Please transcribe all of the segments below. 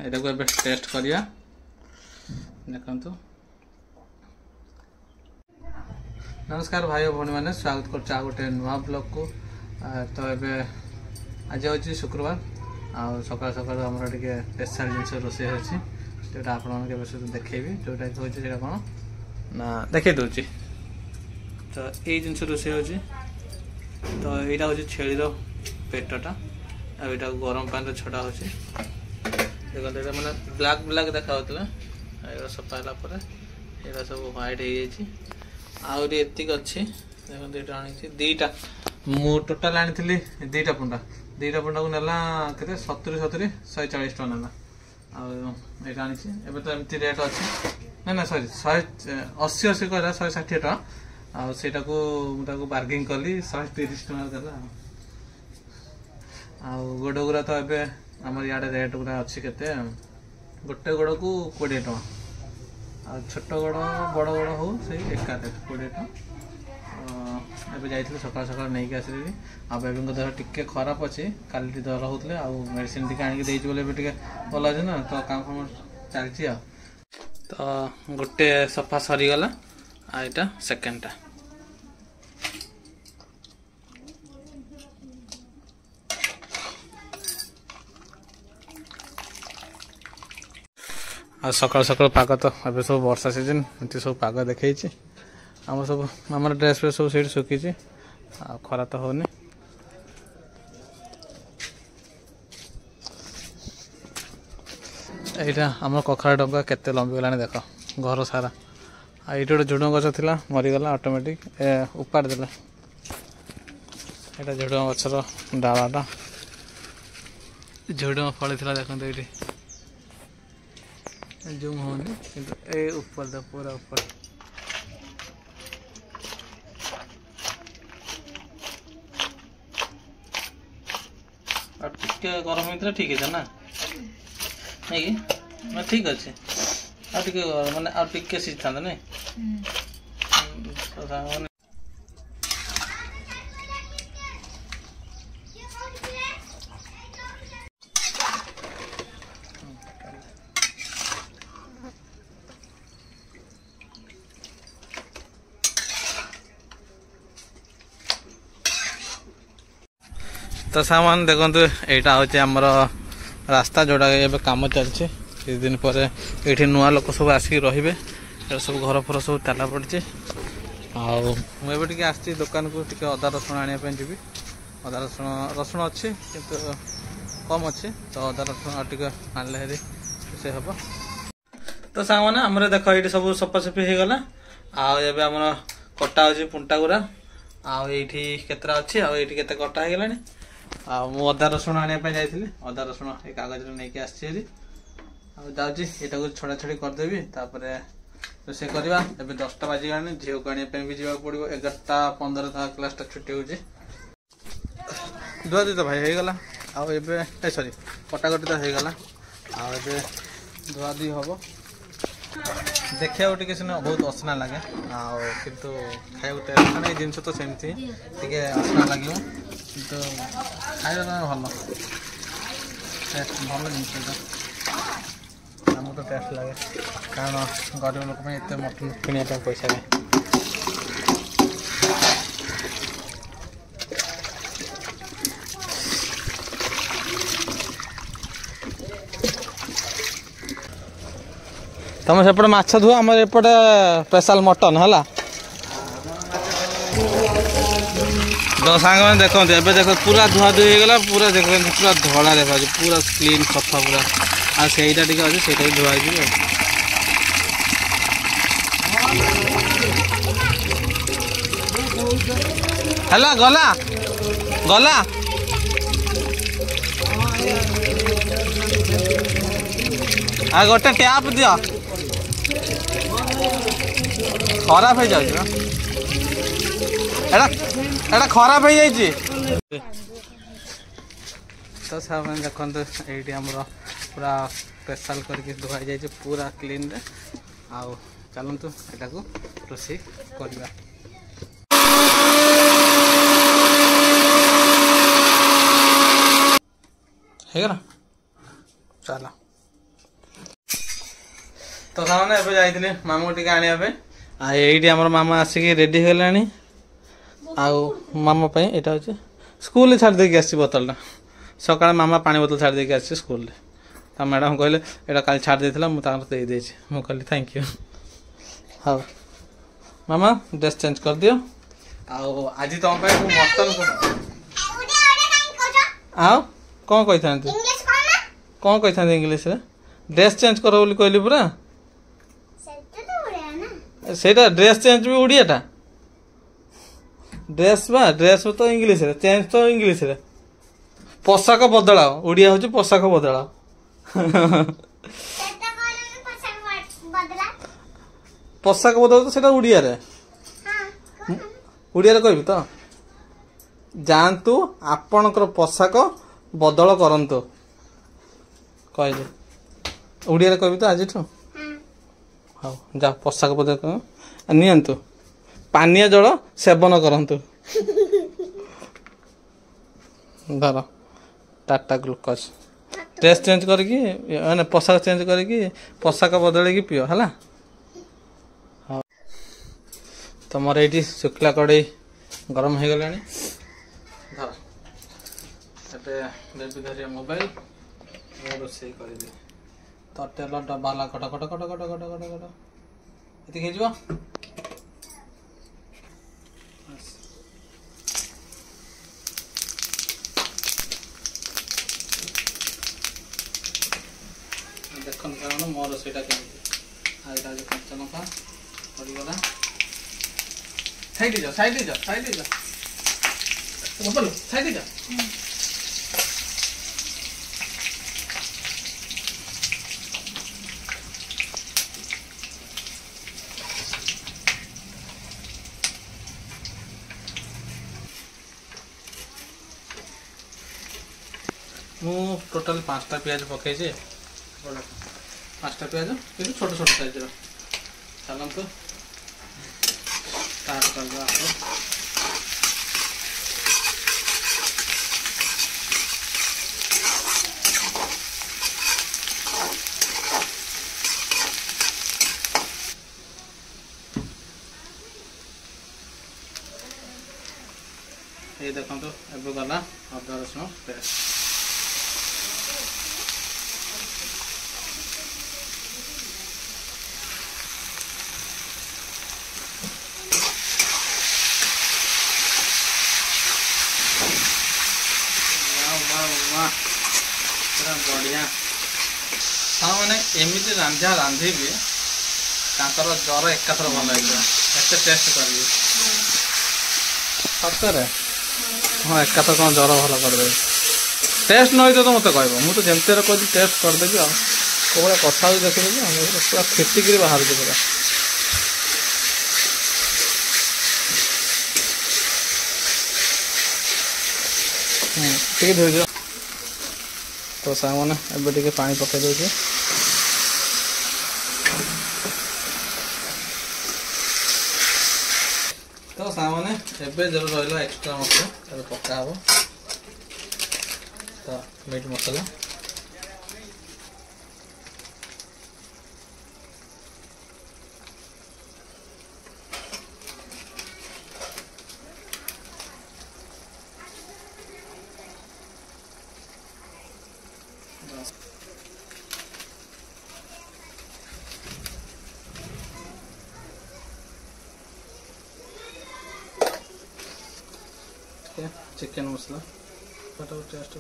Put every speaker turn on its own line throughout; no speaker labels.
यहाँ को एबे टेस्ट करिया देखंतु। नमस्कार भाई और भौणी मैंने स्वागत कर गोटे नुआ ब्लॉग को। तो ये आज हूँ शुक्रवार आ सकाल सकाल आम स्पेशल जिन रोषे होटा आप देखेबी जोटा हूँ कौन ना देखे दूची। तो ये जिन रोषे हो तो यहाँ हूँ छेली पेटटा आईटा गरम पानी छड़ा हो देखते मैंने ब्लैक ब्लैक देखा सफा है सब व्हाइट हो आहरी एतिक अच्छी देखते ये आनी दीटा मु टोटाल आनी दीटा पुंडा को नेला के 70 140 टका नेला आईटा आनी एवं तो एमती रेट अच्छी ना ना सरी 180 कहला 160 टका आटा को बार्गिंग कली 130 टका देला गोड़ गुरा तो ए आम इे रेट गुरा अच्छी के गोटे गोड़ को 20 टका छोट गोड़ बड़ गोड़ हो से एका रेट 20 टका। एबे जाइए सकाल सकाल नहीं कि आसली बेबी देह टिके खराब अच्छे काली दर होते मेडिसिन टी आनिक भल अच्छे ना तो काम फाम चलती तो गोटे सफा सरीगला आईटा सेकेंडटा आ सकाल सकाल पाग तो अब सब वर्षा सीजन एमती सब पाग देखी आम सब आम ड्रेस फ्रेस सब सीट सुखी खरा तो होनी। यहाँ आम कखा डंगा केते लंबी गलानी देख घर सारा ये गोटे झुड़ गछ था मरीगला ऑटोमेटिक उपाड़ देले यहाँ झुड़ गछर डालाटा झुड़ फली देखते ये जूम होनी किंतु ए ऊपर दे पूरा ऊपर टिके गरम होता ठीक है ना नहीं कि ठीक अच्छे माने टिके सीझ था नहीं तो सामान देखते यहाँ हूँ आमर रास्ता जोड़ा ये कम चलছে किछ दिन पर ये नुआ लोक सब आसिक रे सब घर फर सब ताला पड़ी मुझे आसी दुकान को टे अदा रसुण आने जी अदा रसुण रसुण अच्छी किंतु कम अच्छे तो अदा रसुण टे आनले हेरी से हम तो सामान आमर देख ये सब सफासफी हो गला आम कटा हो पुंटा गुरा आठी केतरा अच्छी आठी केते कटा हो गलानी मु अदा रसुण आने जाइए अदा रसुण ये कागज नहीं आसी जाऊँगी यहाँ को छड़ा छड़ी करदेवी तापर रोषे करवा एवं 10टा बाजिगलानी झील को आने भी जावाक पड़ो 11टा 15 क्लासटा छुट्टी हो धुआ धुई तो भाई होगला आए सरी कटाकटी तो होगला आए धुआ धुई हम देखा टे सीना बहुत असना लगे किंतु खाया टेस्ट माने जिन तो सेमती टे असना लगे किंतु खाଇବା भल भल जिन आमको तो टेस्ट लगे कारण गरीब लोक एत मटन किणा पैसा नहीं। तुम सेपटे माछ धुआ आम एपटे स्पेशल मटन है तो सांग मैंने देखते एवं देख पूरा धुआ धुई होगा पूरा देख पूरा धड़ा देखा पूरा क्लीन सफा पूरा आ सहीटा टे अच्छे से धुआ है गला गला आ गोटे टैप दियो खराब हो जाए एटा खराब हो जाए तो सब देखते ये पूरा स्पेशल करके धुआई जाए पूरा क्लीन रे आउ चलतु यहाँ को रोषे करवा। चला तो सामने एबे जाइथिले मामू टिके आनिया पे आ एइडी हमर मामा आसिकी रेडी हेलानी आउ मामा पे एटा होचे स्कूल छाड़ दे के आसी बोतलटा सकाळ मामा पानी बोतल छाड़ दे के आसी स्कूल ले ता मैडम कहले एटा काल छाड़ देथिला मु तार दे दे छी मु कहली थैंक यू हां मामा ड्रेस चेंज कर दियो आउ आज तो पे मटन आओ कौन कहि थांती इंग्लिश कौन कहि थांती इंग्लिश रे ड्रेस चेंज करो बोली कहली पूरा सेटा ड्रेस चेंज भी उड़ियाटा ड्रेस तो इंग्लिश रे चेंज तो इंग्लिश रे पोशाक बदलाओ उड़िया होची पोशाक बदलाओ पोशाक बदलाओ तो सेटा उड़िया रे उड़िया रे कहबी तो जानतु आपणकर पोशाक बदल करंतु कहले उड़िया रे कहबी तो आज हाँ जा पोशाक बदल कर नियंतु पानीय जल सेवन करंतु धर टाटा ग्लूकोज ड्रेस चेंज करके माने पोशाक चेंज करके पोशाक बदल की पियो हला हाँ तो मोर एटी शुक्ला कड़े गरम हो गलानी धर एबे बेबी धरिया मोबाइल रोसे कर दे तो तेल डब्बाला कट कट कट कट कट कट कट एति हो देखन कारण मोर सेटा केमती आइटा जे कंचन का पड़ी गला साइड जा साइड जा साइड जा बोल साइड जा मु टोटल 5टा प्याज पकाई जे 5टा प्याज किंतु छोट छोट साइज रो चलन तो स्टार्ट कर दो आप ये देखो तो अब गला अदरक रसुन पेस्ट बढ़िया हाँ मैंने एमती रांधा रांधेबी तांकर ज्वर एकाथर भल लगे एत टेस्ट करेंगे सतरे हाँ एकाथर कौन ज्वर भल करदे टेस्ट न तो मत कह मुझे जमती कह टेस्ट करदेवी आगे कथा देखिए पूरा फिटिक बाहर पूरा ठीक धोई तो सामने एबे टिके पानी पके दउछे तो सामने एबे जब रहला एक्स्ट्रा मसला एबे पका हबो तो मीट मसला चिकन मसला टेस्ट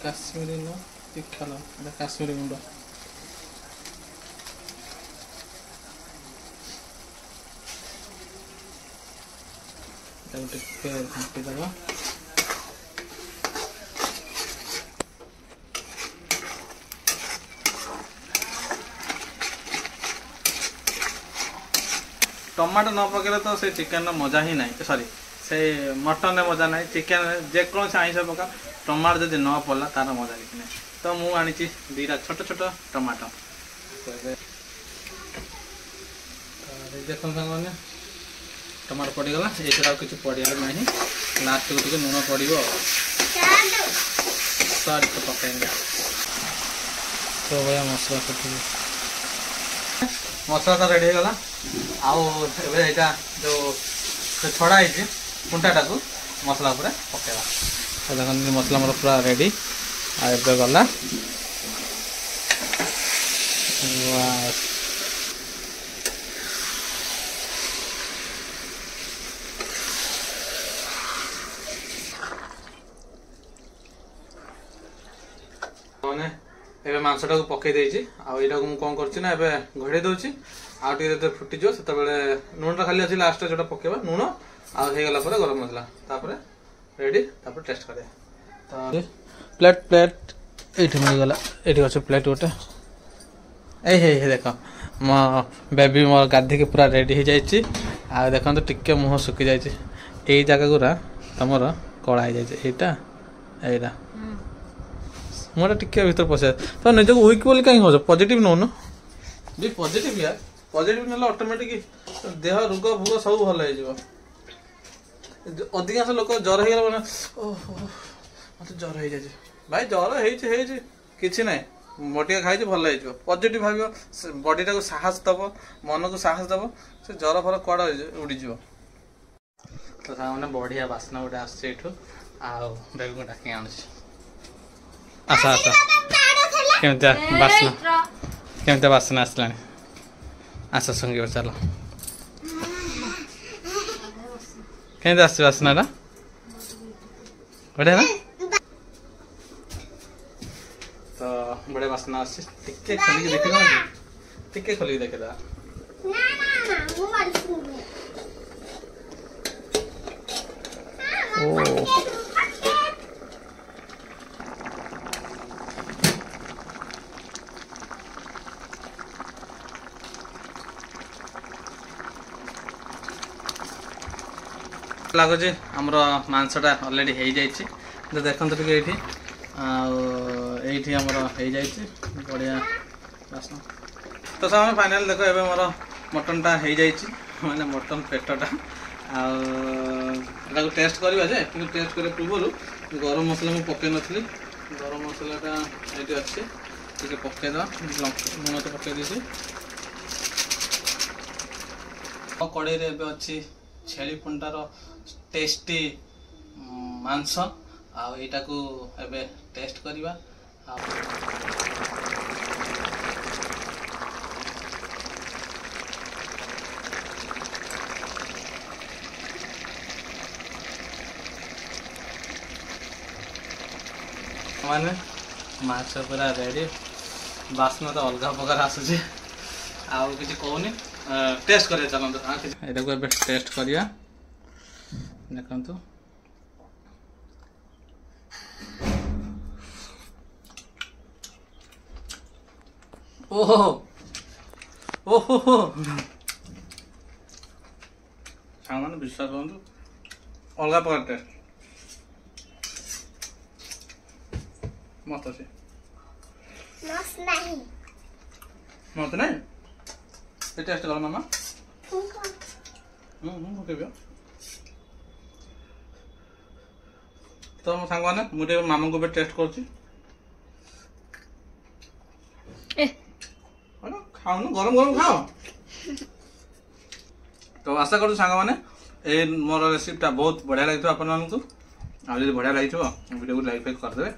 काश्मीरी न तीखा काश्मीरी गुंड दबा टमाटो न पकेले तो से चिकन मजा ही नहीं सॉरी से मटन मजा नहीं चिकन जेकोसी आईस पका टमाटो जब न पड़ा तार मजा कि नहीं तो मुझे आनी 2टा छोट छोट टमाटो देख मैंने टमाटो पड़गला ये किसी पड़ा ना लास्ट को लुण पड़ो तो पकेंगे तो भैया मसला मसला तो रेडी होगा आटा जो छड़ा है कुंटाटा को मसला पूरा पकेगा तो देखते मसला मोर पूरा रेडी आगे गला मैंने एबे मांसटा को पकई देछि आ एटा को कौन करछि ना एबे घड़े दोछि आ टिके फुटी जो सेते बेले नूनटा खाली अछि लास्ट जोटा पकेबा नून आ हे गला पर गरम मसला तापर रेडी तापर टेस्ट करे तो प्लेट एठी मिल गला एठी अछि प्लेट गोटे ए हे देखो मो बेबी मोर गाधी के पूरा रेडी हो जाइछि आ देखो तो टिके मुह सुखी जाइछि एई जगह गुरा तमर कळा हो जाइछि एटा एटा मोटा टिके भीतर पसे तो निज को वीक बोल कहीं हो पॉजिटिव नो न भी पॉजिटिव यार पॉजिटिव नला ऑटोमेटिक देह रोग भोग सब भल हो जिवो अधिकांश लोक ज्वर हे गेला ओहो मत ज्वर हे जाय भाई ज्वर हे किछि नै मोटिया खाइ भल हो जिवो पॉजिटिव भाबियो बॉडी को साहस दबो मन को साहस दबो से ज्वर फर कोड उडी जिवो तो सामने बढ़िया वासना गोटे आछे एठो आ बेबी को डाकी आनछि आसा आसा केमता बासना आसला आसा संगे चलो केमता आस बासना बढ़िया ना तो बड़े बासना आसी टिके खोलिक देखे टिके खोलिक देखे दा ओ लगुच आमर मांसटा अलरेडी हो जाए देखते टे ये आमर हो जाए बढ़िया बासना तो सब फाइनाल देख ए मोर मटनटा हो जाए माने मटन पेटटा आगे टेस्ट करवा जे कि टेस्ट करे पूर्व गरम मसला मुझे पकई नी गरम मसलाटा ये अच्छे टे पकईद लुण तो पकई देसी कड़े अच्छी छेली पुंटार टेस्टी मांस आटा को एबे टेस्ट करवा माने माछ पूरा रेडी बासना तो अलग प्रकार आसूसी आउ किसी कहूनी टेस्ट करिया चलते एटा को एबे टेस्ट करिया देखंतु ओहो ओहो सामान विश्वास करंतु अलग प्रकार टेस्ट मस्त अच्छे मत नहीं टेस्ट कर मामा तो मो सांग मैंने मुझे मामा को भी टेस्ट कर खाओ गरम गरम खाओ तो आशा करूँ सांग मैंने ये मोर रेसिपीटा बहुत बढ़िया लगी आपण मानू आदि बढ़िया लगी वीडियो को लाइक फाइक करदे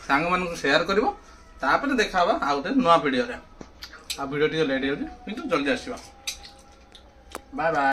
सांग मान शेयर कर देखा आउ गए नुआ वीडियो वीडियो टे लेट हो जल्दी आसवा बाय बाय।